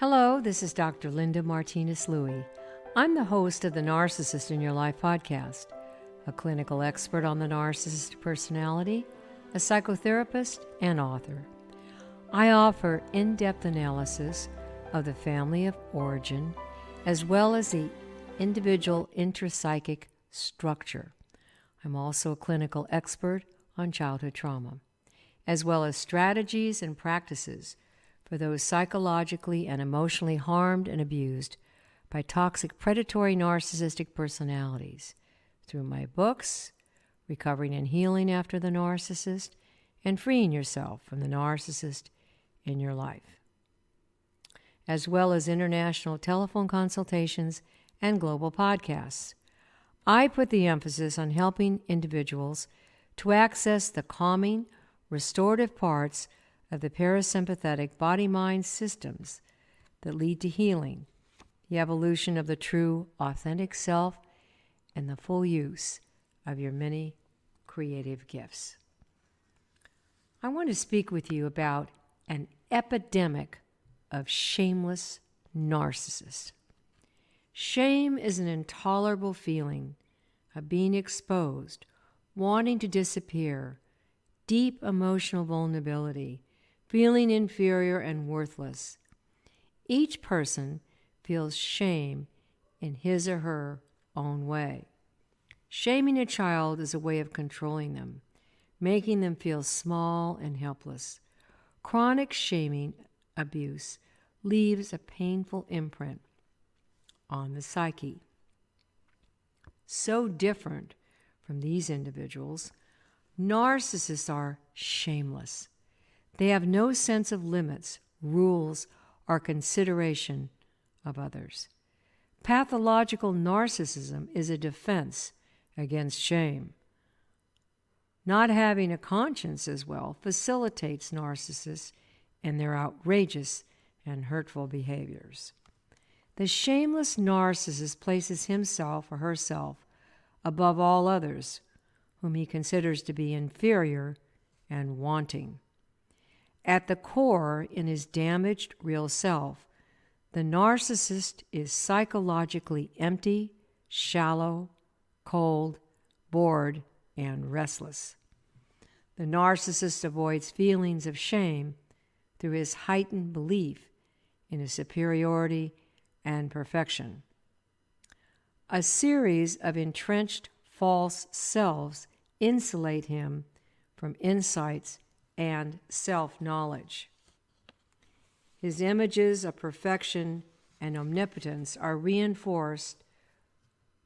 Hello, this is Dr. Linda Martinez-Louie. I'm the host of the Narcissist in Your Life podcast, a clinical expert on the narcissistic personality, a psychotherapist, and author. I offer in-depth analysis of the family of origin, as well as the individual intrapsychic structure. I'm also a clinical expert on childhood trauma, as well as strategies and practices for those psychologically and emotionally harmed and abused by toxic predatory narcissistic personalities through my books, Recovering and Healing After the Narcissist, and Freeing Yourself from the Narcissist in Your Life, as well as international telephone consultations and global podcasts. I put the emphasis on helping individuals to access the calming, restorative parts of the parasympathetic body-mind systems that lead to healing, the evolution of the true, authentic self, and the full use of your many creative gifts. I want to speak with you about an epidemic of shameless narcissists. Shame is an intolerable feeling of being exposed, wanting to disappear, deep emotional vulnerability, feeling inferior and worthless. Each person feels shame in his or her own way. Shaming a child is a way of controlling them, making them feel small and helpless. Chronic shaming abuse leaves a painful imprint on the psyche. So different from these individuals, narcissists are shameless. They have no sense of limits, rules, or consideration of others. Pathological narcissism is a defense against shame. Not having a conscience as well facilitates narcissists in their outrageous and hurtful behaviors. The shameless narcissist places himself or herself above all others, whom he considers to be inferior and wanting. At the core, in his damaged real self, the narcissist is psychologically empty, shallow, cold, bored, and restless. The narcissist avoids feelings of shame through his heightened belief in his superiority and perfection. A series of entrenched false selves insulate him from insights and self-knowledge. His images of perfection and omnipotence are reinforced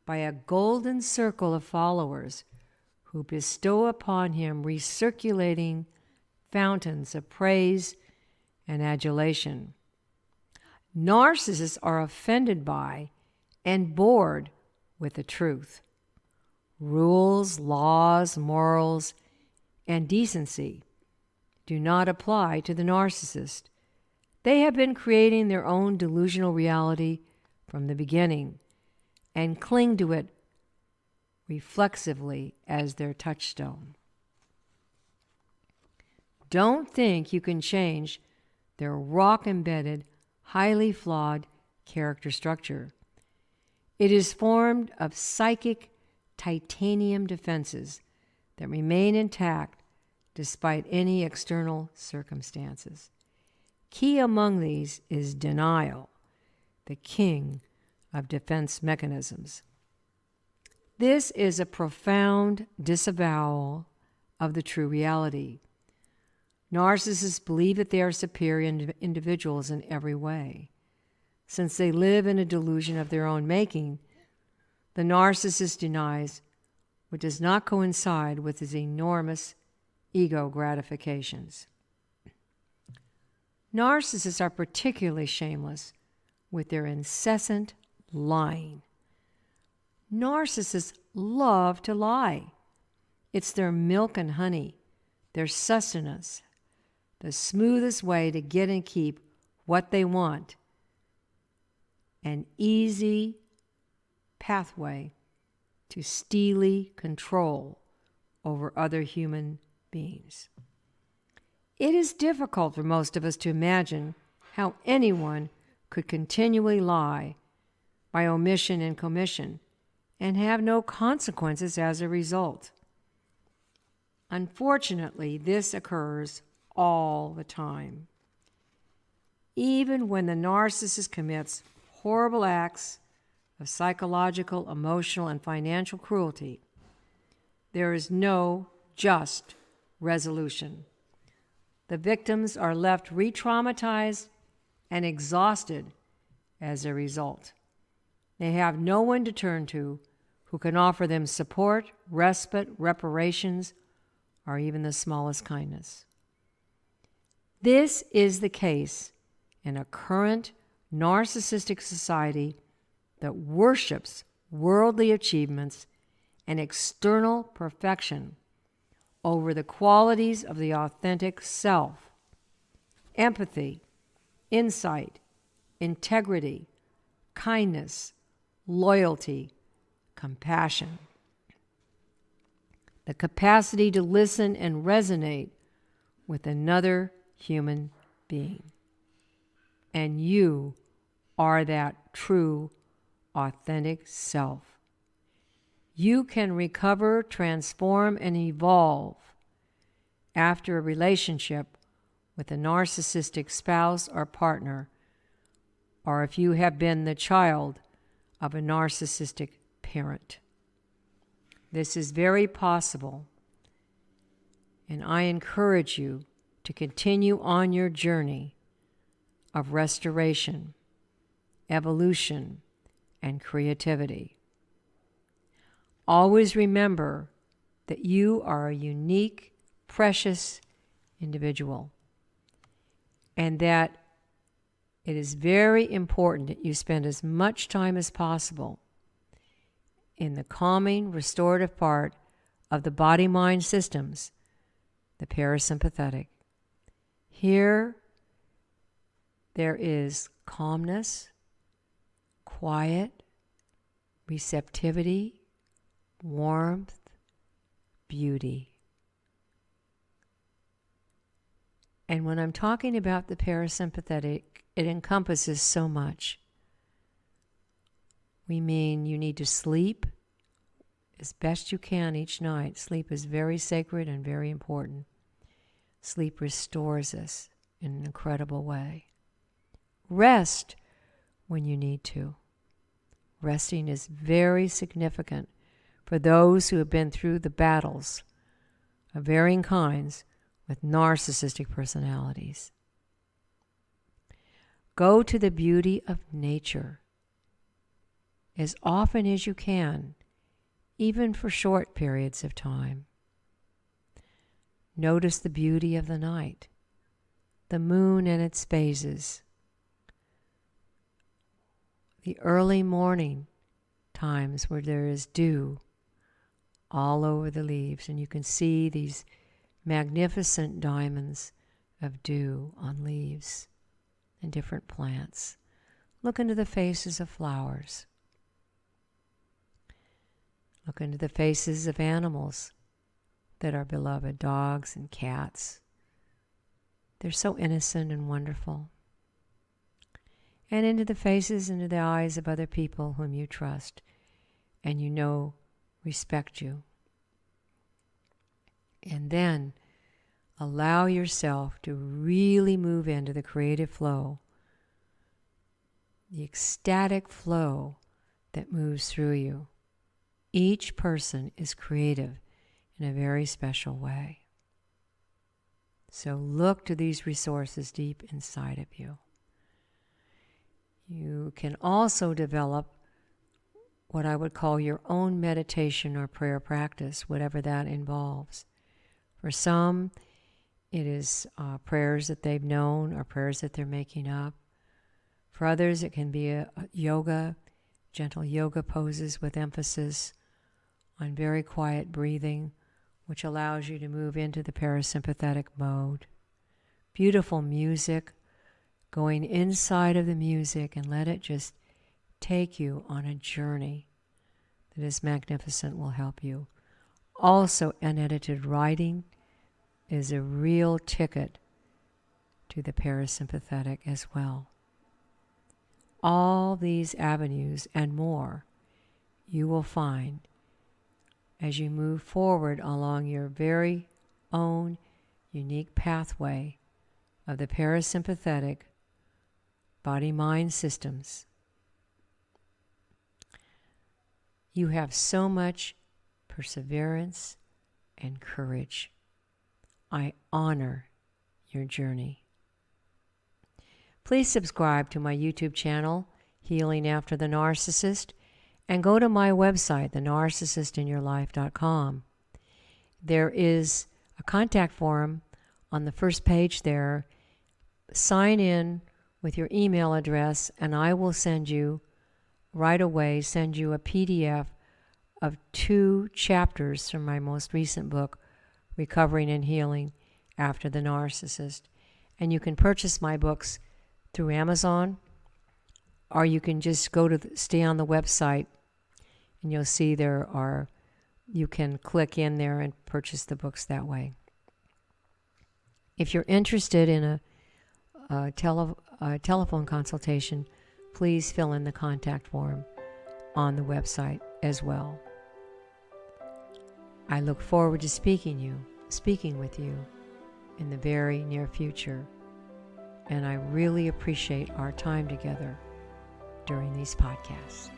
by a golden circle of followers who bestow upon him recirculating fountains of praise and adulation. Narcissists are offended by and bored with the truth. Rules, laws, morals, and decency do not apply to the narcissist. They have been creating their own delusional reality from the beginning and cling to it reflexively as their touchstone. Don't think you can change their rock-embedded, highly flawed character structure. It is formed of psychic titanium defenses that remain intact despite any external circumstances. Key among these is denial, the king of defense mechanisms. This is a profound disavowal of the true reality. Narcissists believe that they are superior individuals in every way. Since they live in a delusion of their own making, the narcissist denies what does not coincide with his enormous ego gratifications. Narcissists are particularly shameless with their incessant lying. Narcissists love to lie. It's their milk and honey, their sustenance, the smoothest way to get and keep what they want, an easy pathway to steely control over other human beings. It is difficult for most of us to imagine how anyone could continually lie by omission and commission and have no consequences as a result. Unfortunately, this occurs all the time. Even when the narcissist commits horrible acts of psychological, emotional, and financial cruelty, there is no just resolution. The victims are left re-traumatized and exhausted as a result. They have no one to turn to who can offer them support, respite, reparations, or even the smallest kindness. This is the case in a current narcissistic society that worships worldly achievements and external perfection over the qualities of the authentic self: empathy, insight, integrity, kindness, loyalty, compassion. The capacity to listen and resonate with another human being. And you are that true, authentic self. You can recover, transform, and evolve after a relationship with a narcissistic spouse or partner, or if you have been the child of a narcissistic parent. This is very possible, and I encourage you to continue on your journey of restoration, evolution, and creativity. Always remember that you are a unique, precious individual, and that it is very important that you spend as much time as possible in the calming, restorative part of the body-mind systems, the parasympathetic. Here, there is calmness, quiet, receptivity, warmth, beauty. And when I'm talking about the parasympathetic, it encompasses so much. We mean you need to sleep as best you can each night. Sleep is very sacred and very important. Sleep restores us in an incredible way. Rest when you need to. Resting is very significant for those who have been through the battles of varying kinds with narcissistic personalities. Go to the beauty of nature as often as you can, even for short periods of time. Notice the beauty of the night, the moon and its phases, the early morning times where there is dew all over the leaves, and you can see these magnificent diamonds of dew on leaves and different plants. Look into the faces of flowers. Look into the faces of animals that are beloved, dogs and cats. They're so innocent and wonderful. And into the faces, into the eyes of other people whom you trust and you know respect you. And then allow yourself to really move into the creative flow, the ecstatic flow that moves through you. Each person is creative in a very special way. So look to these resources deep inside of you. You can also develop what I would call your own meditation or prayer practice, whatever that involves. For some, it is prayers that they've known or prayers that they're making up. For others, it can be a yoga, gentle yoga poses with emphasis on very quiet breathing, which allows you to move into the parasympathetic mode. Beautiful music, going inside of the music and let it just take you on a journey that is magnificent, will help you. Also, unedited writing is a real ticket to the parasympathetic as well. All these avenues and more you will find as you move forward along your very own unique pathway of the parasympathetic body-mind systems. You have so much perseverance and courage. I honor your journey. Please subscribe to my YouTube channel, Healing After the Narcissist, and go to my website, thenarcissistinyourlife.com. There is a contact form on the first page there. Sign in with your email address, and I will send you a PDF of 2 chapters from my most recent book, Recovering and Healing After the Narcissist. And you can purchase my books through Amazon, or you can just stay on the website, and you'll see you can click in there and purchase the books that way. If you're interested in a telephone consultation, please fill in the contact form on the website as well. I look forward to speaking with you in the very near future, and I really appreciate our time together during these podcasts.